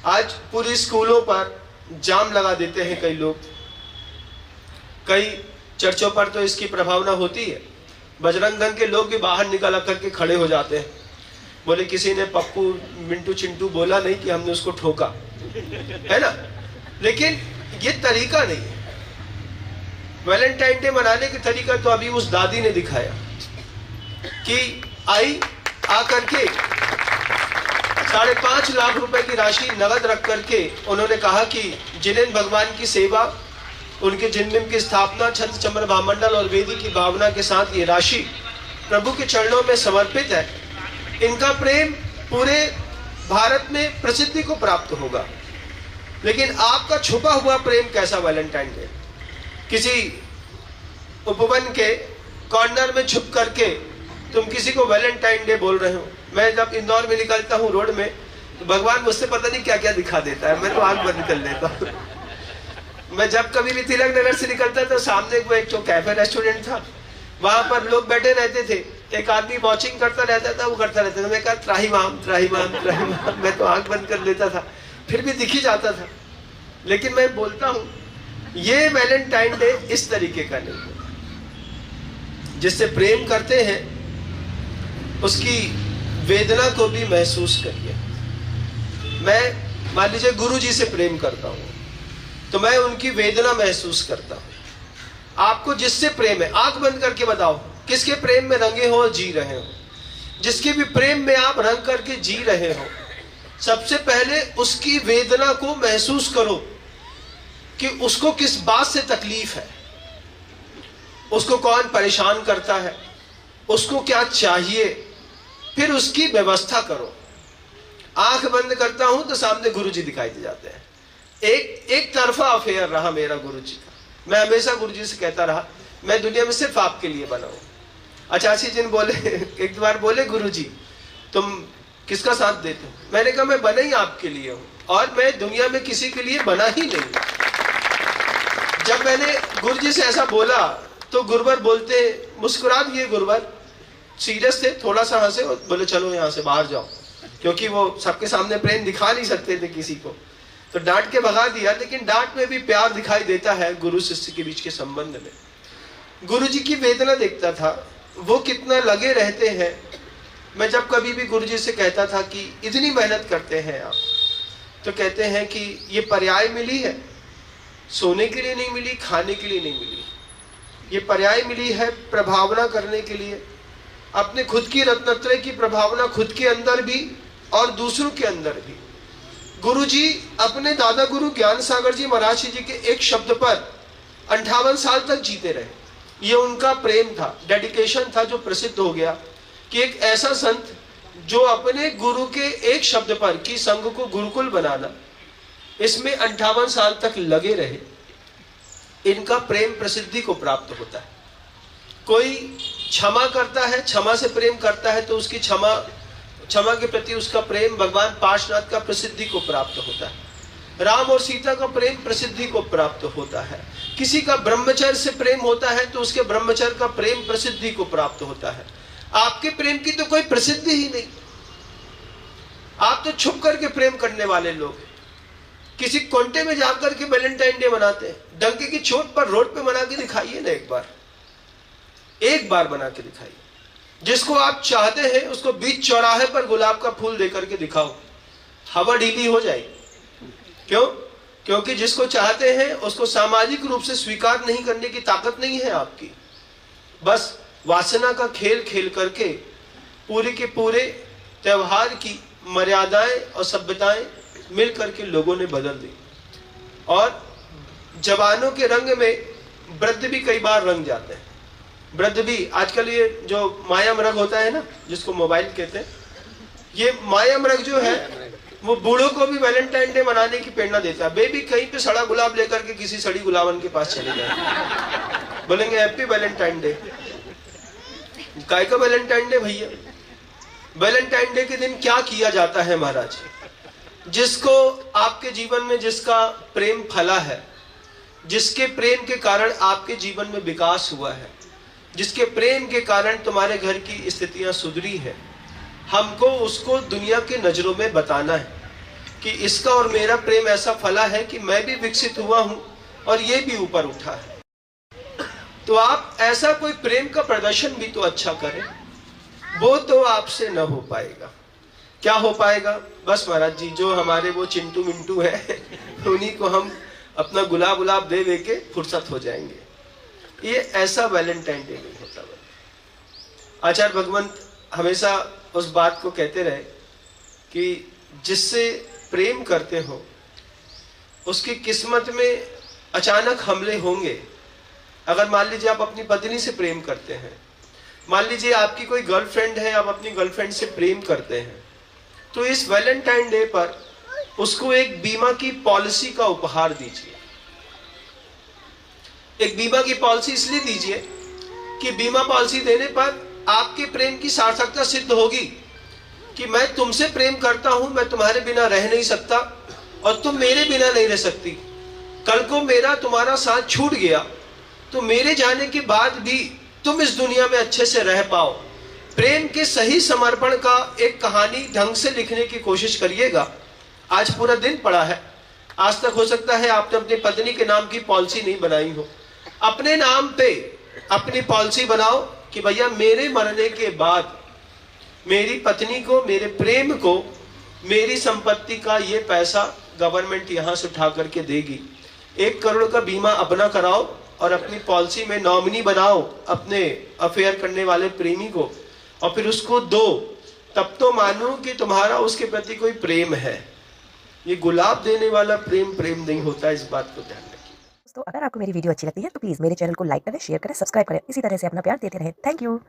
आज पूरी स्कूलों पर जाम लगा देते हैं कई लोग, कई चर्चों पर तो इसकी प्रभावना होती है। बजरंग दल के लोग भी बाहर निकल करके खड़े हो जाते हैं, बोले किसी ने पप्पू मिंटू चिंटू बोला नहीं कि हमने उसको ठोका, है ना। लेकिन ये तरीका नहीं है। वैलेंटाइन डे मनाने का तरीका तो अभी उस दादी ने दिखाया कि आई आकर के 5.5 लाख रुपए की राशि नगद रख करके उन्होंने कहा कि जिन्हें भगवान की सेवा, उनके जन्म की स्थापना, छंद चमर महामंडल और वेदी की भावना के साथ ये राशि प्रभु के चरणों में समर्पित है, इनका प्रेम पूरे भारत में प्रसिद्धि को प्राप्त होगा। लेकिन आपका छुपा हुआ प्रेम कैसा वैलेंटाइन डे? किसी उपवन के कॉर्नर में छुप करके तुम किसी को वैलेंटाइन डे बोल रहे हो। मैं जब इंदौर में निकलता हूँ रोड में तो भगवान मुझसे पता नहीं क्या क्या दिखा देता है, मैं तो आंख बंद कर लेता हूँ। मैं जब कभी भी तिलक नगर से निकलता तो सामने को एक जो कैफे रेस्टोरेंट था, वहां पर लोग बैठे रहते थे, एक आदमी वॉचिंग करता रहता था, वो करता रहता था। मैं कहा त्राहिमाम त्राहिमाम त्राहिमाम, मैं तो आंख बंद कर लेता था, फिर भी दिख ही जाता था। लेकिन मैं बोलता हूँ ये वैलेंटाइन डे इस तरीके का नहीं है। जिससे प्रेम करते हैं उसकी वेदना को भी महसूस करिए। मैं मान लीजिए गुरु जी से प्रेम करता हूँ तो मैं उनकी वेदना महसूस करता हूँ। आपको जिससे प्रेम है, आंख बंद करके बताओ किसके प्रेम में रंगे हो, जी रहे हो। जिसके भी प्रेम में आप रंग करके जी रहे हो, सबसे पहले उसकी वेदना को महसूस करो कि उसको किस बात से तकलीफ है, उसको कौन परेशान करता है, उसको क्या चाहिए, फिर उसकी व्यवस्था करो। आंख बंद करता हूं तो सामने गुरुजी दिखाई दे जाते हैं। एक तरफा अफेयर रहा मेरा गुरुजी का। मैं हमेशा गुरुजी से कहता रहा मैं दुनिया में सिर्फ आपके लिए बना हूं। अचाची जी ने बोले, एक बार बोले गुरुजी तुम किसका साथ देते हो? मैंने कहा मैं बना ही आपके लिए हूं और मैं दुनिया में किसी के लिए बना ही नहीं। जब मैंने गुरुजी से ऐसा बोला तो गुरुवर बोलते, मुस्कुरा दिए गुरुवर, सीरियस थे, थोड़ा सा हंसे और बोले चलो यहाँ से बाहर जाओ, क्योंकि वो सबके सामने प्रेम दिखा नहीं सकते थे किसी को, तो डांट के भगा दिया। लेकिन डांट में भी प्यार दिखाई देता है गुरु शिष्य के बीच के संबंध में। गुरुजी की वेदना देखता था, वो कितना लगे रहते हैं। मैं जब कभी भी गुरुजी से कहता था कि इतनी मेहनत करते हैं आप, तो कहते हैं कि ये पर्याय मिली है, सोने के लिए नहीं मिली, खाने के लिए नहीं मिली, ये पर्याय मिली है प्रभावना करने के लिए। अपने खुद की रत्नत्रय की प्रभावना खुद के अंदर भी और दूसरों के अंदर भी। गुरुजी अपने दादा गुरु ज्ञान सागर जी महाराज जी के एक शब्द पर 58 साल तक जीते रहे। ये उनका प्रेम था, डेडिकेशन था, जो प्रसिद्ध हो गया कि एक ऐसा संत जो अपने गुरु के एक शब्द पर कि संघ को गुरुकुल बनाना, इसमें 58 साल तक लगे रहे। इनका प्रेम प्रसिद्धि को प्राप्त होता है। कोई क्षमा करता है, क्षमा से प्रेम करता है, तो उसकी क्षमा के प्रति उसका प्रेम भगवान पार्श्वनाथ का प्रसिद्धि को प्राप्त होता है। राम और सीता का प्रेम प्रसिद्धि को प्राप्त होता है। किसी का ब्रह्मचर्य से प्रेम होता है तो उसके ब्रह्मचर्य का प्रेम प्रसिद्धि को प्राप्त होता है। आपके प्रेम की तो कोई प्रसिद्धि ही नहीं। आप तो छुप करके प्रेम करने वाले लोग। किसी कोंटे में जाकर के वैलेंटाइन डे मनाते हैं, डंके की चोट पर रोड पे मना के दिखाइए ना, एक बार बना के दिखाइए। जिसको आप चाहते हैं उसको बीच चौराहे पर गुलाब का फूल देकर के दिखाओ, हवा ढीली हो जाएगी। क्यों? क्योंकि जिसको चाहते हैं उसको सामाजिक रूप से स्वीकार नहीं करने की ताकत नहीं है आपकी। बस वासना का खेल खेल करके पूरे के पूरे त्योहार की मर्यादाएं और सभ्यताएं मिल करके लोगों ने बदल दी। और जवानों के रंग में वृद्ध भी कई बार रंग जाते हैं। वृद्ध भी आजकल ये जो माया मृग होता है ना, जिसको मोबाइल कहते हैं, ये माया मृग जो है वो बूढ़ों को भी वैलेंटाइन डे मनाने की प्रेरणा देता है। बेबी कहीं पे सड़ा गुलाब लेकर के किसी सड़ी गुलाबन के पास चले जाए, बोलेंगे हैप्पी वैलेंटाइन डे। काय का वैलेंटाइन डे भैया? वैलेंटाइन डे के दिन क्या किया जाता है महाराज? जिसको आपके जीवन में जिसका प्रेम फला है, जिसके प्रेम के कारण आपके जीवन में विकास हुआ है, जिसके प्रेम के कारण तुम्हारे घर की स्थितियां सुधरी है, हमको उसको दुनिया के नजरों में बताना है। कि इसका और मेरा प्रेम ऐसा फला है कि मैं भी विकसित हुआ हूं और ये भी ऊपर उठा है। तो आप ऐसा कोई प्रेम का प्रदर्शन भी तो अच्छा करें, वो तो आपसे न हो पाएगा। क्या हो पाएगा? बस महाराज जी, जो हमारे वो चिंटू मिंटू है उन्हीं को हम अपना गुलाब गुलाब दे दे के फुर्सत हो जाएंगे। ये ऐसा वैलेंटाइन डे नहीं होता। आचार्य भगवंत हमेशा उस बात को कहते रहे कि जिससे प्रेम करते हो उसकी किस्मत में अचानक हमले होंगे। अगर मान लीजिए आप अपनी पत्नी से प्रेम करते हैं, मान लीजिए आपकी कोई गर्लफ्रेंड है, आप अपनी गर्लफ्रेंड से प्रेम करते हैं, तो इस वैलेंटाइन डे पर उसको एक बीमा की पॉलिसी का उपहार दीजिए। एक बीमा की पॉलिसी इसलिए दीजिए कि बीमा पॉलिसी देने पर आपके प्रेम की सार्थकता सिद्ध होगी कि मैं तुमसे प्रेम करता हूं, मैं तुम्हारे बिना रह नहीं सकता और तुम मेरे बिना नहीं रह सकती। कल को मेरा तुम्हारा साथ छूट गया तो मेरे जाने के बाद भी तुम इस दुनिया में अच्छे से रह पाओ। प्रेम के सही समर्पण का एक कहानी ढंग से लिखने की कोशिश करिएगा। आज पूरा दिन पड़ा है, आज तक हो सकता है आपने अपनी पत्नी के नाम की पॉलिसी नहीं बनाई हो। अपने नाम पे अपनी पॉलिसी बनाओ कि भैया मेरे मरने के बाद मेरी पत्नी को, मेरे प्रेम को, मेरी संपत्ति का ये पैसा गवर्नमेंट यहां से उठा करके देगी। 1 करोड़ का बीमा अपना कराओ और अपनी पॉलिसी में नॉमिनी बनाओ अपने अफेयर करने वाले प्रेमी को और फिर उसको दो। तब तो मानो कि तुम्हारा उसके प्रति कोई प्रेम है। ये गुलाब देने वाला प्रेम प्रेम नहीं होता, इस बात को ध्यान रखिए। दोस्तों, अगर आपको मेरी वीडियो अच्छी लगती है तो प्लीज़ मेरे चैनल को लाइक करें, शेयर करें, सब्सक्राइब करें। इसी तरह से अपना प्यार देते रहें। Thank you.